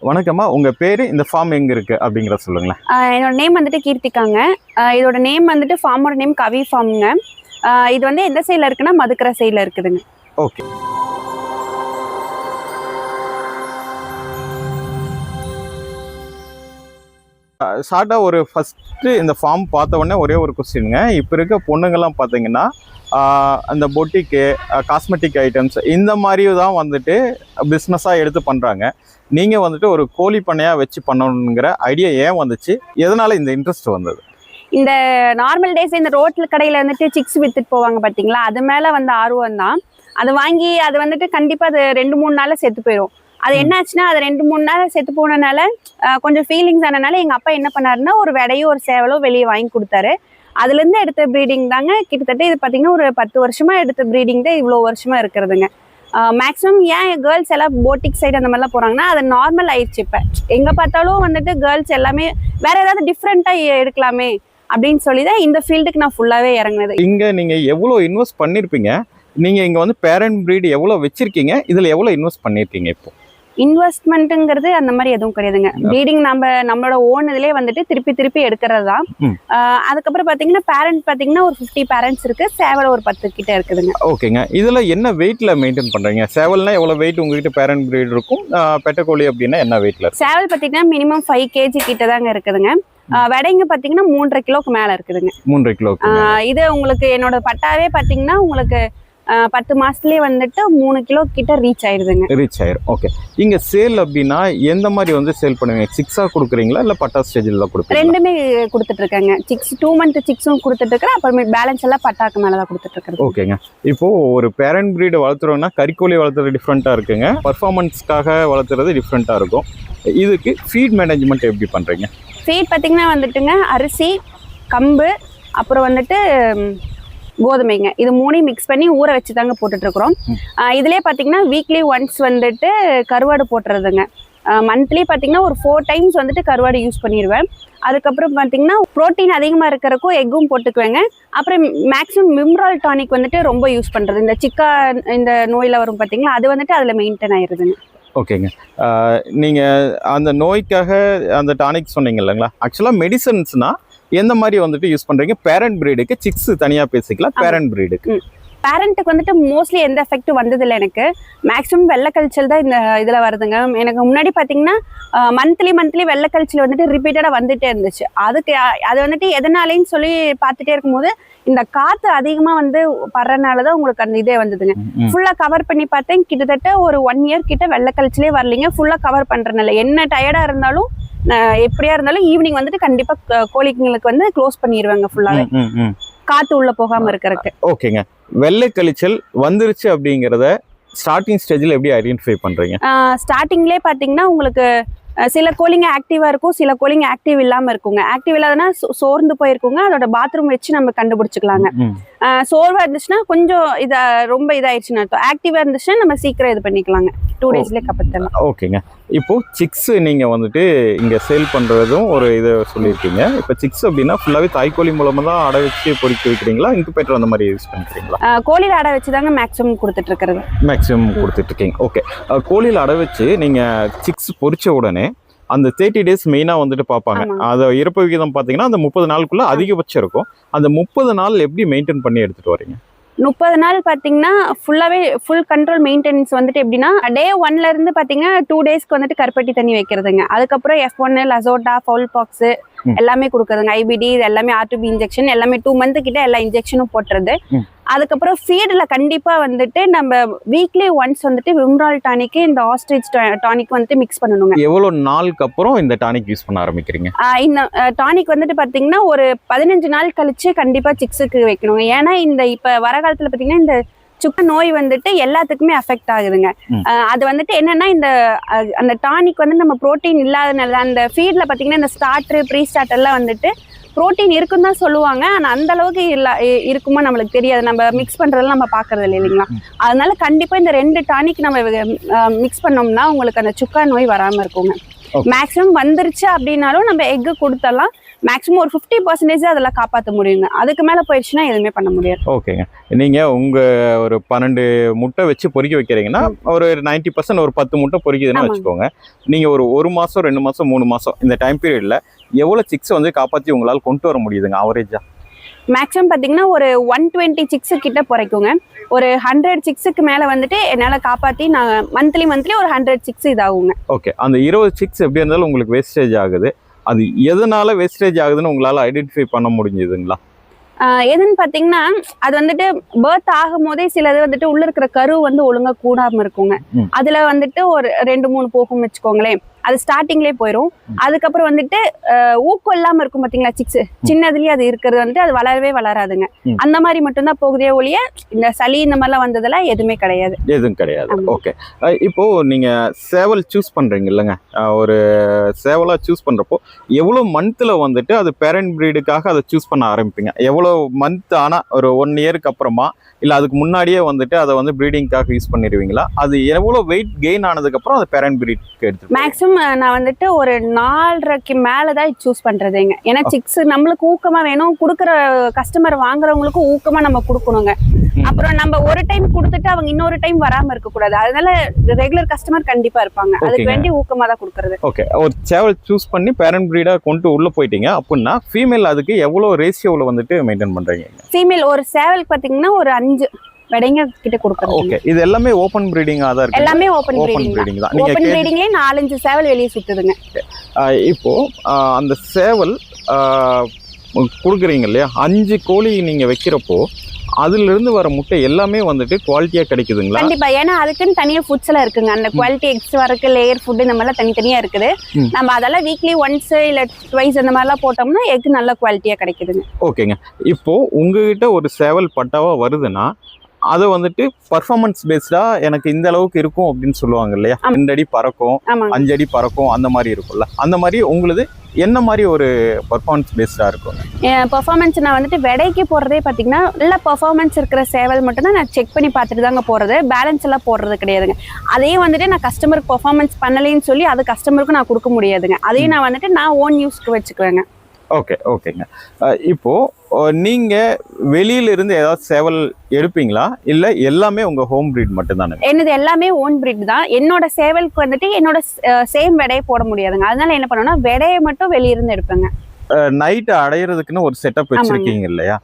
வணக்கம்மா, உங்க பேரு, இந்த ஃபார்ம் எங்க இருக்கு அப்படிங்கறத சொல்லுங்களேன். என்னோட நேம் வந்துட்டு கீர்த்திகாங்க. இதோட நேம் வந்துட்டு ஃபார்மோட நேம் கவி ஃபார்ம்ங்க. இது வந்து எந்த சைடில் இருக்குன்னா மதுக்கரை சைடில் இருக்குதுங்க. ஓகே. ஷார்ட்டா ஒரு ஃபர்ஸ்ட் இந்த ஃபார்ம் பார்த்த உடனே ஒரே ஒரு கொஸ்டினுங்க. இப்போ இருக்க பொண்ணுங்கெல்லாம் பார்த்தீங்கன்னா அந்த பொட்டிக்கு காஸ்மெட்டிக் ஐட்டம்ஸ் இந்த மாதிரி தான் வந்துட்டு பிஸ்னஸாக எடுத்து பண்ணுறாங்க. நீங்கள் வந்துட்டு ஒரு கோழி பண்ணையாக வச்சு பண்ணணுங்கிற ஐடியா ஏன் வந்துச்சு? எதனால் இந்த இன்ட்ரெஸ்ட் வந்தது? இந்த நார்மல் டேஸ் இந்த ரோட்டில் கடையில் வந்துட்டு சிக்ஸ் விற்றுட்டு போவாங்க பார்த்தீங்களா, அது மேலே வந்த ஆர்வம் தான். அது வாங்கி அது வந்துட்டு கண்டிப்பாக அது 2-3 நாளில் செத்து போயிடும். அது என்னாச்சுன்னா அது 2-3 நாள் செத்து போனனால கொஞ்சம் ஃபீலிங்ஸ் ஆனனால எங்கள் அப்பா என்ன பண்ணாருன்னா ஒரு விடையோ ஒரு சேவலோ வெளியே வாங்கி கொடுத்தாரு. அதுலேருந்து எடுத்த ப்ரீடிங் தாங்க. கிட்டத்தட்ட இது பார்த்தீங்கன்னா ஒரு 10 வருஷமாக எடுத்த ப்ரீடிங் தான் இவ்வளோ வருஷமாக இருக்கிறதுங்க. மேக்ஸிமம் ஏன் கேர்ள்ஸ் எல்லாம் போட்டிக் சைடு அந்த மாதிரிலாம் போகிறாங்கன்னா அது நார்மல் ஆயிடுச்சு. இப்போ எங்கே பார்த்தாலும் வந்துட்டு கேர்ள்ஸ் எல்லாமே வேற ஏதாவது டிஃப்ரெண்ட்டாக எடுக்கலாமே அப்படின்னு சொல்லி தான் இந்த ஃபீல்டுக்கு நான் ஃபுல்லாகவே இறங்குனது. இங்கே நீங்கள் எவ்வளோ இன்வெஸ்ட் பண்ணியிருப்பீங்க? நீங்கள் இங்கே வந்து பேரண்ட் ப்ரீட் எவ்வளோ வச்சுருக்கீங்க? இதில் எவ்வளோ இன்வெஸ்ட் பண்ணியிருக்கீங்க? இப்போ இன்வெஸ்ட்மெண்ட்டுங்கிறது அந்த மாதிரி எதுவும் கிடையாதுங்க. ப்ரீடிங் நம்மளோட ஓன் இதுலேயே வந்துட்டு திருப்பி எடுக்கிறது தான். அதுக்கப்புறம் பார்த்தீங்கன்னா பேரண்ட் பார்த்தீங்கன்னா ஒரு 50 பேரண்ட்ஸ் இருக்கு. சேவல் ஒரு 10 கிட்ட இருக்குதுங்க. ஓகேங்க. இதில் என்ன வெயிட்ல மெயின்டைன் பண்ணுறீங்க? சேவல்னா எவ்வளோ வெயிட் உங்ககிட்ட பேரண்ட் ப்ரீட் இருக்கும்? பெட்டக்கோழி அப்படின்னா என்ன வெயிட்ல? சேவல் பார்த்தீங்கன்னா மினிமம் 5 kg கிட்ட தாங்க இருக்குதுங்க. வெடைங்க பார்த்தீங்கன்னா 3.5 கிலோக்கு மேலே இருக்குதுங்க. 3.5 கிலோ. இது உங்களுக்கு என்னோட பட்டாவே பார்த்தீங்கன்னா உங்களுக்கு 10 மாசத்துலயே வந்துட்டு 3 கிலோ கிட்ட ரீச் ஆயிருதுங்க. ரீச் ஆயிரும். ஓகே. இங்க சேல் அப்படின்னா எந்த மாதிரி வந்து சேல் பண்ணுவீங்க? சிக்ஸா கொடுக்குறீங்களா இல்ல பட்டா ஸ்டேஜ்ல கொடுப்பீங்களா? ரெண்டுமே கொடுத்துட்டு இருக்காங்க. சிக்ஸ் 2 மந்த் சிக்ஸும் கொடுத்துட்டு இருக்கேன். அப்புறமே பேலன்ஸ் எல்லாம் பட்டாக்கு மேல தான் கொடுத்துட்டு இருக்கேன். ஓகேங்க. இப்போ ஒரு பேரண்ட் பிரீட் வளர்த்துறோம்னா கறிக்கோழி வளர்த்துறது டிஃப்ரெண்டா இருக்குங்க. பர்ஃபார்மன்ஸ்க்காக வளர்த்துறது டிஃப்ரெண்டா இருக்கும். இதுக்கு ஃபீட் மேனேஜ்மெண்ட் எப்படி பண்றீங்க? ஃபீட் பார்த்தீங்கன்னா வந்துட்டுங்க அரிசி, கம்பு, அப்புறம் வந்துட்டு கோதுமைங்க, இது 3 மிக்ஸ் பண்ணி ஊற வச்சு தாங்க போட்டுட்டு இருக்கிறோம். இதுலேயே பார்த்தீங்கன்னா வீக்லி ஒன்ஸ் வந்துட்டு கருவாடு போட்டுறதுங்க. மந்த்லி பார்த்தீங்கன்னா ஒரு 4 டைம்ஸ் வந்துட்டு கருவாடு யூஸ் பண்ணிடுவேன். அதுக்கப்புறம் பார்த்தீங்கன்னா ப்ரோட்டீன் அதிகமாக இருக்கிறக்கும் எக்கும் போட்டுக்குவேங்க. அப்புறம் மேக்ஸிமம் மிம்ரால் டானிக் வந்துட்டு ரொம்ப யூஸ் பண்ணுறது. இந்த சிக்கா இந்த நோயில் வரும் பார்த்தீங்களா, அது வந்துட்டு அதில் மெயின்டைன் ஆயிடுதுங்க. ஓகேங்க. நீங்கள் அந்த நோய்க்காக அந்த டானிக் சொன்னீங்க இல்லைங்களா? ஆக்சுவலாக மெடிசன்ஸ்னால் எந்த மாதிரி வந்துட்டு யூஸ் பண்ணுறீங்க? பேரண்ட் ப்ரீடுக்கு சிக்ஸ் தனியாக பேசிக்கலாம். பேரண்ட் ப்ரீடுக்கு பேரண்ட்டுக்கு வந்துட்டு மோஸ்ட்லி எந்த எஃபெக்டும் வந்ததில்லை எனக்கு. மேக்ஸிமம் வெள்ளை கழிச்சல் தான் இந்த இதில் வருதுங்க. எனக்கு முன்னாடி பார்த்தீங்கன்னா மந்த்லி வெள்ளை கழிச்சல் வந்துட்டு ரிப்பீட்டடாக வந்துகிட்டே இருந்துச்சு. அது வந்துட்டு எதனாலேன்னு சொல்லி பார்த்துட்டே இருக்கும்போது இந்த காற்று அதிகமாக வந்து படுறதுனால தான் உங்களுக்கு அந்த இதே வந்ததுங்க. ஃபுல்லாக கவர் பண்ணி பார்த்தேன். கிட்டத்தட்ட ஒரு 1 இயர் கிட்ட வெள்ளை கழிச்சலே வரலைங்க. ஃபுல்லாக கவர் பண்ணுறதுனால என்ன டயர்டாக இருந்தாலும் எப்படியா இருந்தாலும் ஈவினிங் வந்துட்டு கண்டிப்பாக கோழிங்களுக்கு வந்து க்ளோஸ் பண்ணிடுவாங்க ஃபுல்லாகவே, காற்று உள்ள போகாம இருக்கிறதுக்கு. ஓகேங்க. வெள்ளை கழிச்சல் வந்துருச்சு அப்படிங்கிறத ஸ்டார்டிங் ஸ்டேஜில் எப்படி ஐடென்டிஃபை பண்றீங்க? ஸ்டார்டிங்லேயே பார்த்தீங்கன்னா உங்களுக்கு சில கோழிங்க ஆக்டிவா இருக்கும், சில கோழிங்க ஆக்டிவ் இல்லாம இருக்குங்க. ஆக்டிவ் இல்லாதனா சோர்ந்து போயிருக்குங்க. அதோட பாத்ரூம் வச்சு நம்ம கண்டுபிடிச்சிக்கலாங்க. சோர்வா இருந்துச்சுன்னா கொஞ்சம் ரொம்ப இதாயிடுச்சுன்னு அர்த்தம். ஆக்டிவா இருந்துச்சுன்னா நம்ம சீக்கிரம் இது பண்ணிக்கலாங்க. 2 டேஸ்லேயே கப்பத்தலாம். ஓகேங்க. இப்போ சிக்ஸ் நீங்க வந்துட்டு இங்க சேல் பண்றதும் ஒரு இதை சொல்லியிருக்கீங்க. இப்போ சிக்ஸ் அப்படின்னா ஃபுல்லாவே தாய்க்கோழி மூலமா தான் அடை வச்சு பொறிக்க வைக்கிறீங்களா? இன்குபேட்டர் அந்த மாதிரி யூஸ் பண்ணிக்கிறீங்களா? கோழியில அடை வச்சு தாங்க மேக்ஸிமம் கொடுத்துட்டு இருக்கிறது. மேக்ஸிமம் கொடுத்துட்டு இருக்கீங்க. ஓகே. கோழியில அடை வச்சு நீங்க சிக்ஸ் பொறிச்ச உடனே அந்த 30 டேஸ் மெயினாக வந்துட்டு பார்ப்பாங்க. அதை இறப்பு விகிதம் பார்த்தீங்கன்னா அந்த 30 நாளுக்குள்ள அதிகபட்சம் இருக்கும். அந்த 30 நாள் எப்படி மெயின்டைன் பண்ணி எடுத்துட்டு வரீங்க? 30 நாள் பார்த்தீங்கன்னா ஃபுல் கண்ட்ரோல் மெயின்டெனன்ஸ் வந்துட்டு எப்படின்னா டே 1ல இருந்து பார்த்தீங்கன்னா 2 டேஸ்க்கு வந்துட்டு கருப்பட்டி தண்ணி வைக்கிறதுங்க. அதுக்கப்புறம் F1, லசோட்டா, ஃபவுல் பாக்ஸ் எல்லாமே கொடுக்குறதுங்க. IBD இது எல்லாமே R2B இன்ஜெக்ஷன் எல்லாமே 2 மந்த் கிட்ட எல்லா இன்ஜெக்ஷனும் போட்டுறது. அதுக்கப்புறம் ஃபீடில் கண்டிப்பாக வந்துட்டு நம்ம வீக்லி ஒன்ஸ் வந்துட்டு விம்ரால் டானிக்கு இந்த ஆஸ்ட்ரிச் டானிக் வந்துட்டு மிக்ஸ் பண்ணணுங்க. எவ்வளோ நாளுக்கு அப்புறம் இந்த டானிக் யூஸ் பண்ண ஆரம்பிக்கிறீங்க? இந்த டானிக் வந்துட்டு பார்த்தீங்கன்னா ஒரு 15 நாள் கழிச்சு கண்டிப்பாக சிக்ஸுக்கு வைக்கணுங்க. ஏன்னா இந்த இப்போ வர காலத்தில் பார்த்தீங்கன்னா இந்த சுக்க நோய் வந்துட்டு எல்லாத்துக்குமே அஃபெக்ட் ஆகுதுங்க. அது வந்துட்டு என்னன்னா இந்த அந்த டானிக் வந்து நம்ம ப்ரோட்டீன் இல்லாதனால அந்த ஃபீட்ல பார்த்தீங்கன்னா இந்த ஸ்டார்டர் ப்ரீ ஸ்டார்டர் எல்லாம் வந்துட்டு ப்ரோட்டீன் இருக்குன்னு தான் சொல்லுவாங்க. ஆனால் அந்த அளவுக்கு இருக்குமா நம்மளுக்கு தெரியாது. நம்ம மிக்ஸ் பண்ணுறதுலாம் நம்ம பார்க்கறது இல்லை இல்லைங்களா? அதனால கண்டிப்பாக இந்த 2 டானிக் நம்ம மிக்ஸ் பண்ணோம்னா உங்களுக்கு அந்த சுக்கா நோய் வராமல் இருக்குங்க. மேக்ஸிமம் வந்துருச்சு அப்படின்னாலும் நம்ம எக்கு கொடுத்தலாம். மேக்ஸிமம் ஒரு 50% அதெல்லாம் காப்பாற்ற முடியுங்க. அதுக்கு மேல போயிடுச்சுன்னா எதுவுமே பண்ண முடியாது. ஓகேங்க. நீங்க உங்க ஒரு 12 முட்டை வச்சு பொரிக்க வைக்கிறீங்கன்னா ஒரு 90% ஒரு 10 முட்டை பொரிக்குதுன்னு ஆமாங்க. வச்சுக்கோங்க. நீங்க ஒரு 1 மாசம் 2 மாசம் 3 மாசம் இந்த டைம் பீரியட்ல எவ்வளவு சிக்ஸ் வந்து காப்பாத்தி உங்களால கொண்டு வர முடியுதுங்க அவரேஜா? மேக்ஸிமம் பாத்தீங்கன்னா ஒரு 120 சிக்ஸ் கிட்ட பொறைக்குங்க. ஒரு 100 சிக்ஸுக்கு மேல வந்துட்டு என்னால காப்பாத்தி நான் மந்த்லி ஒரு 100 சிக்ஸ் இதாகுங்க. ஓகே. அந்த 20 சிக்ஸ் எப்படி இருந்தாலும் உங்களுக்கு வேஸ்டேஜ் ஆகுது. அது எதனால வேஸ்டேஜ் ஆகுதுன்னு உங்களால ஐடென்டிஃபை பண்ண முடிஞ்சதுங்களா? எதுன்னு பாத்தீங்கன்னா அது வந்துட்டு பர்த் ஆகும் போதே சிலது வந்துட்டு உள்ள இருக்கிற கரு வந்து ஒழுங்கா கூடாம இருக்குங்க. அதுல வந்துட்டு ஒரு 2-3 போகும் வச்சுக்கோங்களேன். அது ஸ்டார்டிங்லேயே போயிடும். அதுக்கப்புறம் வந்துட்டு ஊக்கம் இல்லாம இருக்கும் பாத்தீங்களா சிக்ஸ், சின்னதுலயே அது இருக்கிறது வந்துட்டு அது வளரவே வளராதுங்க. அந்த மாதிரி மட்டும்தான் போகுதே ஒழிய இந்த சளி இந்த மாதிரிலாம் வந்ததெல்லாம் எதுவுமே கிடையாது. எதுவும் கிடையாது. ஓகே. இப்போ நீங்க சேவல் சூஸ் பண்றீங்க இல்லைங்க, ஒரு சேவலா சூஸ் பண்றப்போ எவ்வளவு மந்த்ல வந்துட்டு அது பேரண்ட் பிரீடுக்காக அதை சூஸ் பண்ண ஆரம்பிப்பீங்க? எவ்வளவு மந்த் ஆனா ஒரு 1 இயருக்கு அப்புறமா இல்ல அதுக்கு முன்னாடியே வந்துட்டு அதை வந்து ப்ரீடிங்காக யூஸ் பண்ணிடுவீங்களா? அது எவ்வளவு வெயிட் கெயின் ஆனதுக்கு அப்புறம் அதை பேரண்ட் பிரீட்க்கு எடுத்து மேக்ஸிமம் நான் வந்துட்டு ஒரு 4.5க்கு மேலதான் சூஸ் பண்றதுங்க. ஏன்னா சிக்ஸ் நம்மளுக்கு ஊக்கமா வேணும், கொடுக்குற கஸ்டமர் வாங்குறவங்களுக்கும் ஊக்கமா நம்ம கொடுக்கணுங்க. அப்புறம் நம்ம ஒரு டைம் கொடுத்துட்டு அவங்க இன்னொரு டைம் வராம இருக்க கூடாது. அதனால ரெகுலர் கஸ்டமர் கண்டிப்பா இருப்பாங்க. அதுக்கு வேண்டி ஊக்கமா தான் கொடுக்கறது. ஓகே. ஒரு சேவல் சூஸ் பண்ணி பேரண்ட் பிரீடா கொண்டு உள்ள போயிட்டீங்க அப்படின்னா ஃபீமேல் அதுக்கு எவ்வளவு ரேஷியோல வந்துட்டு மெயின்டைன் பண்றீங்க? ஃபீமேல் ஒரு சேவலுக்கு பாத்தீங்கன்னா ஒரு 5 வெடைங்க கிட்ட கொடுக்கறது. ஓகே. இது எல்லாமே ஓபன் பிரீடிங்கா தான் இருக்கு? எல்லாமே ஓபன் பிரீடிங் தான். ஓபன் பிரீடிங்லயே 4-5 சேவல் வெளியே சுத்துதுங்க. இப்போ அந்த சேவல் கொடுக்குறீங்க இல்லையா, 5 கோழி நீங்க வைக்கிறப்போ அதுல இருந்து வர முட்டை எல்லாமே வந்துட்டு குவாலிட்டியா கிடைக்குதுங்களா? கண்டிப்பா. ஏன்னா அதுக்குன்னு தனியா ஃபுட்ஸ் எல்லாம் இருக்குங்க. அந்த குவாலிட்டி எக்ஸ் வரக்கு லேயர் ஃபுட் இந்த மாதிரிலாம் தனித்தனியா இருக்குது. நம்ம அதெல்லாம் வீக்லி ஒன்ஸ் இல்ல ட்வைஸ் அந்த மாதிரிலாம் போட்டோம்னா எக் நல்ல குவாலிட்டியா கிடைக்குதுங்க. ஓகேங்க. இப்போ உங்ககிட்ட ஒரு சேவல் பட்டாவா வருதுன்னா அதை வந்துட்டு பர்ஃபார்மன்ஸ் பேஸ்டா எனக்கு இந்த அளவுக்கு இருக்கும் அப்படின்னு சொல்லுவாங்க இல்லையா? 2 அடி பறக்கும், 5 அடி பறக்கும், அந்த மாதிரி இருக்கும்ல. அந்த மாதிரி உங்களுது என்ன மாதிரி ஒரு பர்ஃபார்மன்ஸ் பேஸ்டா இருக்கும்? பர்ஃபார்மன்ஸ் நான் வந்துட்டு விடைக்கு போடுறதே பார்த்தீங்கன்னா நல்ல பர்ஃபார்மன்ஸ் இருக்கிற சேவல் மட்டும் தான் நான் செக் பண்ணி பார்த்துட்டு தாங்க போடுறது. பேலன்ஸ் எல்லாம் போடுறது கிடையாதுங்க. அதையும் வந்துட்டு நான் கஸ்டமருக்கு பர்ஃபார்மன்ஸ் பண்ணலைன்னு சொல்லி அது கஸ்டமருக்கு நான் கொடுக்க முடியாதுங்க. அதையும் நான் வந்துட்டு நான் ஓன் யூஸ்க்கு வச்சுக்குவேங்க. ஓகே. ஓகேங்க. இப்போ நீங்க வெளியில இருந்து ஏதாவது சேவல் எடுப்பீங்களா இல்ல எல்லாமே உங்க ஹோம் பிரீட் மட்டும் தானே? என்னது எல்லாமே ஓன் பிரீட் தான். என்னோட சேவலுக்கு வந்துட்டு என்னோட சேம் விடையை போட முடியாதுங்க. அதனால என்ன பண்ணுவேன்னா விடையை மட்டும் வெளியிருந்து எடுப்பேங்க. நைட் அடையிறதுக்குன்னு ஒரு செட்டப் வச்சிருக்கீங்க இல்லையா?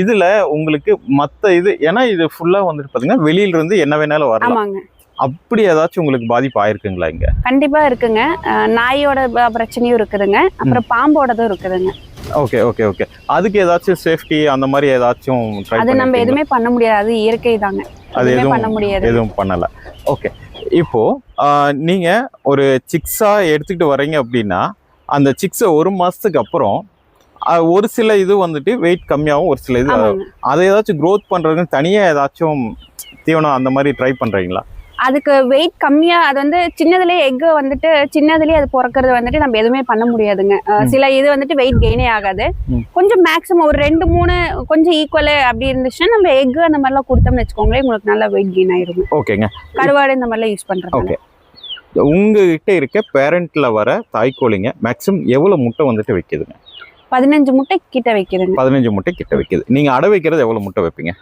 இதுல உங்களுக்கு மத்த இது ஏன்னா இது ஃபுல்லா வந்துட்டு பாத்தீங்கன்னா வெளியில இருந்து என்ன வேணாலும் வரலாம். ஆமாங்க. அப்படி ஏதாச்சும் உங்களுக்கு பாதிப்பு ஆயிருக்குங்களா இங்க? கண்டிப்பா இருக்குங்க. நாயோட பிரச்சனையும் இருக்குதுங்க. அப்புறம் பாம்போடதும் இருக்குதுங்க. ஓகே. ஓகே. ஓகே. அதுக்கு ஏதாச்சும் சேஃப்டி அந்த மாதிரி ஏதாச்சும் ட்ரை அது நம்ம எதுவுமே பண்ண முடியாது. அது இயற்கை தாங்க. அது எதுவும் பண்ண முடியாது. எதுவும் பண்ணல. ஓகே. இப்போ நீங்க ஒரு சிக்ஸா எடுத்துக்கிட்டு வரீங்க அப்படின்னா அந்த சிக்ஸை 1 மாசத்துக்கு அப்புறம் ஒரு சில இது வந்துட்டு வெயிட் கம்மியாகும், ஒரு சில இது அதை ஏதாச்சும் க்ரோத் பண்றதுக்கு தனியா ஏதாச்சும் தீவனம் அந்த மாதிரி ட்ரை பண்றீங்களா? அதுக்கு வெயிட் கம்மியா அது வந்து சின்னதுலயே எக் வந்துட்டு சின்னதுலயே அது பிறக்கிறது வந்துட்டு நம்ம எதுவுமே பண்ண முடியாதுங்க. சில இது வந்துட்டு வெயிட் கெயினே ஆகாது. கொஞ்சம் மேக்ஸிமம் ஒரு 2-3 கொஞ்சம் ஈக்குவல் அப்படி இருந்துச்சுன்னா நம்ம எக் அந்த மாதிரிலாம் கொடுத்தோம்னு வச்சுக்கோங்களேன், உங்களுக்கு நல்லா வெயிட் கெயின் ஆயிரும். ஓகேங்க. கருவாடு இந்த மாதிரிலாம் யூஸ் பண்றோம். ஓகே. உங்ககிட்ட இருக்க பேரண்ட்ல வர தாய்க்கோழிங்க மேக்ஸிமம் எவ்வளவு முட்டை வந்துட்டு வைக்குதுங்க? 15 முட்டை கிட்ட வைக்குதுங்க. 15 முட்டை கிட்ட வைக்குது. நீங்க அடை வைக்கிறது எவ்வளவு முட்டை வைப்பீங்க?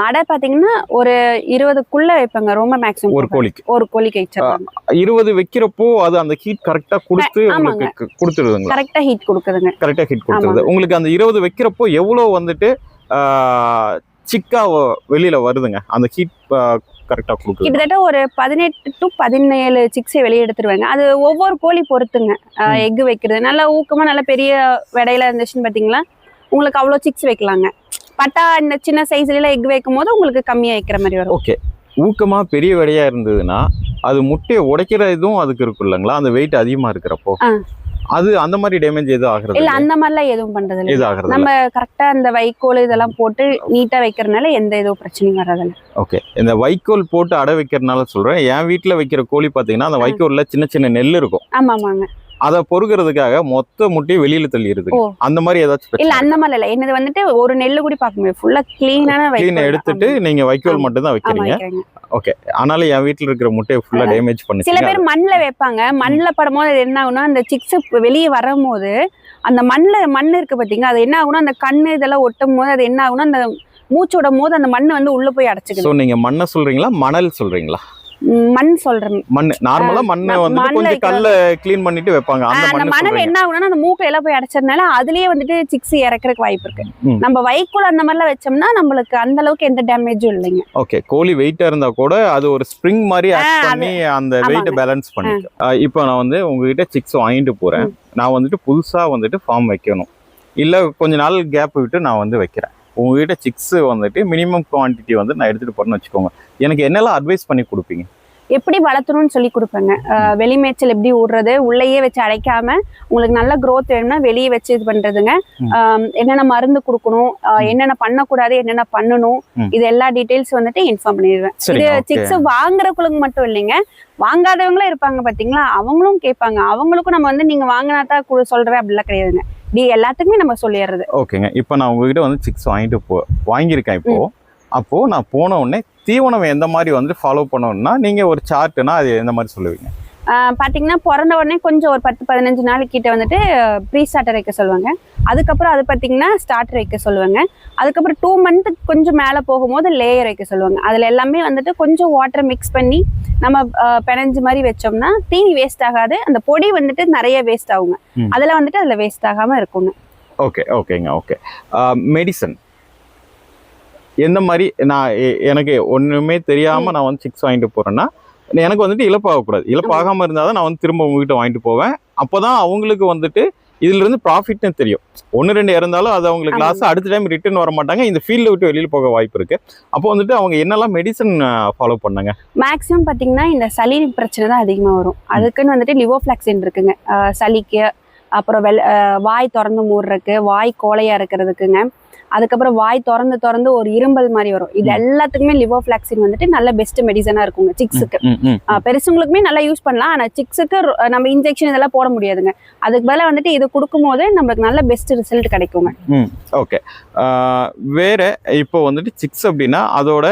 அடை பாத்தீங்கன்னா ஒரு 20க்குள்ள வைப்பாங்க. ரொம்ப மேக்ஸிமம் ஒரு கோழிக்கு வச்சிருக்காங்க. 20 வைக்கிறப்போ அது அந்த ஹீட் கரெக்டா கொடுத்து உங்களுக்கு கொடுத்துருதுங்களா? கரெக்டா ஹீட் கொடுக்குதுங்க. கரெக்டா ஹீட் கொடுத்துருது. உங்களுக்கு அந்த 20 வைக்கிறப்போ எவ்வளவு வந்துட்டு சிக்கா வெளியில வருதுங்க? அந்த ஹீட் கரெக்டா கொடுக்குது. கிட்டத்தட்ட ஒரு 18 to 17 சிக்ஸை வெளியே எடுத்துருவாங்க. அது ஒவ்வொரு கோழி பொறுத்துங்க. எக் வைக்கிறது நல்லா ஊக்கமா நல்ல பெரிய விடையில இருந்துச்சுன்னு பாத்தீங்களா உங்களுக்கு அவ்வளவு சிக்ஸ் வைக்கலாங்க. பட்டா இந்த சின்ன சைஸ்ல எக் வைக்கும் போது உங்களுக்கு கம்மியா வைக்கிற மாதிரி வரும். ஓகே. ஊக்கமா பெரிய விடையா இருந்ததுன்னா அது முட்டையை உடைக்கிற இதுவும் அதுக்கு இருக்கும் இல்லைங்களா? அந்த வெயிட் அதிகமா இருக்கிறப்போ அது அந்த மாதிரி டேமேஜ் எதுவும் ஆகுறது இல்ல? அந்த மாதிரிலாம் எதுவும் பண்றது இல்ல. நம்ம கரெக்டா இந்த வைக்கோல் இதெல்லாம் போட்டு நீட்டா வைக்கிறதுனால எந்த ஏதோ பிரச்சனையும் வராதில்ல. ஓகே. இந்த வைக்கோல் போட்டு அடை வைக்கிறதுனால சொல்றேன். என் வீட்டுல வைக்கிற கோழி பாத்தீங்கன்னா அந்த வைக்கோல்ல சின்ன சின்ன நெல் இருக்கும். ஆமாங்க. அதை பொறுக்கிறதுக்காக மொத்த முட்டையும் வெளியில தள்ளிடுது. ஓ. அந்த மாதிரி ஏதாச்சும் இல்ல அந்த மாதிரி இல்ல, என்னது வந்துட்டு ஒரு நெல்லு கூட பார்க்க முடியாது, ஃபுல்லா கிளீனான கிளீனை எடுத்துட்டு நீங்க வைக்கோல் மட்டும் தான் வைக்கிறீங்க. ஓகே. ஆனாலும் என் வீட்டுல இருக்கிற முட்டையை ஃபுல்லா டேமேஜ் பண்ணி சில பேர் மண்ணுல வைப்பாங்க. மண்ணுல படும்போது அது என்ன ஆகும்னா அந்த சிக்ஸ் வெளியே வரும்போது அந்த மண் இருக்கு பாத்தீங்கன்னா அது என்ன ஆகும்னா அந்த கண்ணு இதெல்லாம் ஒட்டும் போது அது என்ன ஆகும்னா அந்த மூச்சு விடும் போது அந்த மண் வந்து உள்ள போய் அடைச்சுக்குது. சோ நீங்க மண்ணை சொல்றீங்களா மணல் சொல்றீங்களா? மண் சொல்றேன். மண் நார்மலா மண்ணை வந்து கொஞ்சம் கல்ல க்ளீன் பண்ணிட்டு வைப்பாங்க. அந்த மணல் என்ன ஆகும்னா அந்த மூக்கு எல்லாம் போய் அடைச்சதுனால அதுலயே வந்துட்டு சிக்ஸ் இறக்குறதுக்கு வாய்ப்பு இருக்கு. நம்ம வைக்கோல் அந்த மாதிரிலாம் வச்சோம்னா நம்மளுக்கு அந்த அளவுக்கு எந்த டேமேஜும் இல்லைங்க. ஓகே. கோழி வெயிட்டா இருந்தா கூட அது ஒரு ஸ்ப்ரிங் மாதிரி ஆக்ட் பண்ணி அந்த வெயிட் பேலன்ஸ் பண்ணிக்கும். இப்போ நான் வந்து உங்ககிட்ட சிக்ஸ் வாங்கிட்டு போறேன். நான் வந்துட்டு புதுசா வந்துட்டு ஃபார்ம் வைக்கணும், இல்ல கொஞ்ச நாள் கேப் விட்டு நான் வந்து வைக்கிறேன். உங்ககிட்ட சிக்ஸ் வந்துட்டு மினிமம் குவான்டிட்டி வந்து நான் எடுத்துட்டு போறேன்னு வச்சுக்கோங்க. எனக்கு என்னெல்லாம் அட்வைஸ் பண்ணி கொடுப்பீங்க? எப்படி வளர்த்தணும்னு சொல்லி கொடுப்பேங்க. வெளிமேய்ச்சல் எப்படி விடுறது, உள்ளேயே வச்சு அடைக்காம உங்களுக்கு நல்ல க்ரோத் வேணும்னா வெளியே வச்சு இது பண்றதுங்க. என்னென்ன மருந்து கொடுக்கணும், என்னென்ன பண்ணக்கூடாது, என்னென்ன பண்ணணும், இது எல்லா டீடைல்ஸ் வந்துட்டு இன்ஃபார்ம் பண்ணிடுவேன். இது சிக்ஸ் வாங்குறவங்களுக்கு மட்டும் இல்லைங்க, வாங்காதவங்களும் இருப்பாங்க பாத்தீங்களா, அவங்களும் கேட்பாங்க. அவங்களுக்கும் நம்ம வந்து நீங்க வாங்கினாதான் சொல்றேன் அப்படிலாம் கிடையாதுங்க, எல்லாத்துக்குமே நம்ம சொல்லிடுறது. ஓகேங்க. இப்போ நான் உங்ககிட்ட வந்து சிக்ஸ் வாங்கியிருக்கேன். அப்போ நான் போன உடனே தீவனம் எந்த மாதிரி வந்து ஃபாலோ பண்ணணும்னா நீங்க ஒரு சார்ட்னா அது எந்த மாதிரி சொல்லுவீங்க? பாத்தீங்கன்னா பிறந்த உடனே கொஞ்சம் ஒரு 10-15 நாள் கிட்ட வந்துட்டு ப்ரீ ஸ்டார்டர் வைக்க சொல்லுவாங்க. அதுக்கப்புறம் அது பாத்தீங்கன்னா ஸ்டார்டர் வைக்க சொல்லுவாங்க. அதுக்கப்புறம் 2 மந்த் கொஞ்சம் மேல போகும்போது லேயர் வைக்க சொல்லுவாங்க. அதுல எல்லாமே வந்துட்டு கொஞ்சம் வாட்டர் மிக்ஸ் பண்ணி நம்ம பெனஞ்சு மாதிரி வச்சோம்னா தீனி வேஸ்ட் ஆகாது, அந்த பொடி வந்துட்டு நிறைய வேஸ்ட் ஆகுங்க. அதெல்லாம் வந்துட்டு அதுல வேஸ்ட் ஆகாம இருக்குங்க. ஓகேங்க. ஓகே. மெடிசன் எந்த மாதிரி? நான் எனக்கு ஒண்ணுமே தெரியாம நான் வந்து சிக்ஸ் வாங்கிட்டு போறேன்னா எனக்கு வந்துட்டு இழப்பாகக்கூடாது. இழப்பாகாம இருந்தாதான் நான் வந்து திரும்ப உங்ககிட்ட வாங்கிட்டு போவேன். அப்போதான் அவங்களுக்கு வந்துட்டு இதுல இருந்து ப்ராஃபிட்னு தெரியும். 1-2 இறந்தாலும் அது அவங்களுக்கு லாஸ், அடுத்த டைம் ரிட்டர்ன் வர மாட்டாங்க, இந்த ஃபீல்ட விட்டு வெளியில போக வாய்ப்பு இருக்கு. அப்போ வந்துட்டு அவங்க என்னெல்லாம் மெடிசன் ஃபாலோ பண்ணாங்க? மேக்ஸிமம் பாத்தீங்கன்னா இந்த சளி பிரச்சனை தான் அதிகமா வரும். அதுக்குன்னு வந்துட்டு லிவோஃப்ளாக்சின் இருக்குங்க, சளிக்கு. அப்புறம் வாய் திறந்து மூடுறதுக்கு, வாய் கோலையா இருக்கிறதுக்குங்க. அதுக்கப்புறம் வாய் திறந்து ஒரு இரும்பல் மாதிரி வரும். இது எல்லாத்துக்குமே லிவோஃப்ளாக்சின் வந்துட்டு நல்ல பெஸ்ட் மெடிசனா இருக்குங்க சிக்ஸுக்கு. பெருசுங்களுக்குமே நல்லா யூஸ் பண்ணலாம், ஆனா சிக்ஸுக்கு நம்ம இன்ஜெக்ஷன் இதெல்லாம் போட முடியாதுங்க. அதுக்கு பதிலா வந்துட்டு இது கொடுக்கும் போது நம்மளுக்கு நல்ல பெஸ்ட் ரிசல்ட் கிடைக்குங்க. ஓகே. வேற இப்போ வந்துட்டு சிக்ஸ் அப்படின்னா அதோட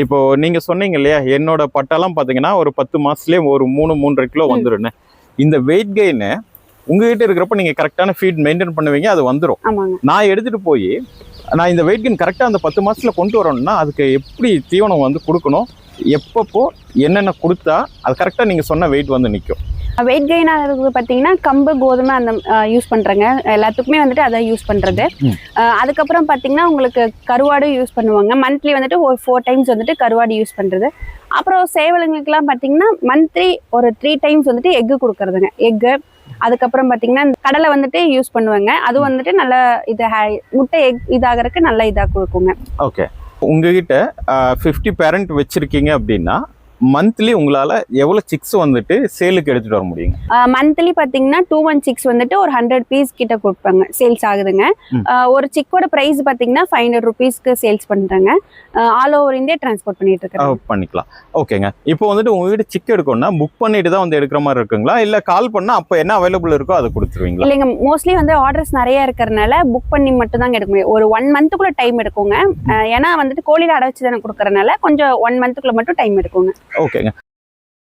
இப்போ நீங்க சொன்னீங்க இல்லையா, என்னோட பட்டெல்லாம் பாத்தீங்கன்னா ஒரு 10 மாசத்துலயே ஒரு 3-3.5 கிலோ வந்துடும். இந்த வெயிட் கெயின் உங்ககிட்ட இருக்கிறப்ப நீங்க கரெக்டான ஃபீட் மெயின்டைன் பண்ணுவீங்க, அது வந்துடும். நான் எடுத்துட்டு போய் நான் இந்த வெயிட் கெயின் கரெக்டாக அந்த 10 மாசத்துல கொண்டு வரணும்னா அதுக்கு எப்படி தீவனம் வந்து கொடுக்கணும், எப்பப்போ என்னென்ன கொடுத்தா அது கரெக்டாக நீங்கள் சொன்ன வெயிட் வந்து நிற்கும்? வெயிட் கெயின் ஆகிறது பார்த்தீங்கன்னா கம்பு, கோதுமை அந்த யூஸ் பண்ணுறேங்க. எல்லாத்துக்குமே வந்துட்டு அதை யூஸ் பண்ணுறது. அதுக்கப்புறம் பார்த்தீங்கன்னா உங்களுக்கு கருவாடு யூஸ் பண்ணுவாங்க. மந்த்லி வந்துட்டு ஒரு 4 டைம்ஸ் வந்துட்டு கருவாடு யூஸ் பண்ணுறது. அப்புறம் சேவலுங்களுக்குலாம் பார்த்தீங்கன்னா மந்த்லி ஒரு 3 டைம்ஸ் வந்துட்டு எக்கு கொடுக்கறதுங்க. எக்கு, அதுக்கப்புறம் பார்த்தீங்கன்னா கடலை வந்துட்டு யூஸ் பண்ணுவாங்க. அது வந்துட்டு நல்ல இது முட்டை இதாகிறதுக்கு நல்ல இதாக கொடுக்குங்க. ஓகே. உங்ககிட்ட 50 பேரண்ட் வச்சிருக்கீங்க அப்படின்னா மந்த்லி உங்களால எவ்வளவு சிக்ஸ் வந்துட்டு சேலுக்கு எடுத்துட்டு வர முடியுங்க? மந்த்லி பாத்தீங்கன்னா 216 வந்துட்டு ஒரு 100 பீஸ் கிட்ட கொடுப்பாங்க, சேல்ஸ் ஆகுதுங்க. ஒரு சிக்கோட பிரைஸ் பாத்தீங்கன்னா 500 ருபீஸ்க்கு சேல்ஸ் பண்றாங்க. ஆல் ஓவர் இந்தியா டிரான்ஸ்போர்ட் பண்ணிட்டு இருக்காங்க. பண்ணிக்கலாம். ஓகேங்க. இப்போ வந்துட்டு உங்ககிட்ட சிக் எடுக்கணும்னா புக் பண்ணிட்டு தான் வந்து எடுக்கிற மாதிரி இருக்குங்களா, இல்ல கால் பண்ணா அப்ப என்ன அவைலபிள் இருக்கோ அதை கொடுத்துருவீங்களா? இல்லைங்க, மோஸ்ட்லி வந்து ஆர்டர்ஸ் நிறைய இருக்கிறதுனால புக் பண்ணி மட்டும் தான் எடுக்க முடியும். ஒரு 1 மந்த்துக்குள்ள டைம் எடுக்குங்க. ஏன்னா வந்துட்டு கோழியில அடை வச்சு தானே கொடுக்கறதுனால கொஞ்சம் 1 மந்த்துக்குள்ள மட்டும் டைம் எடுக்குங்க. ஓகேங்க.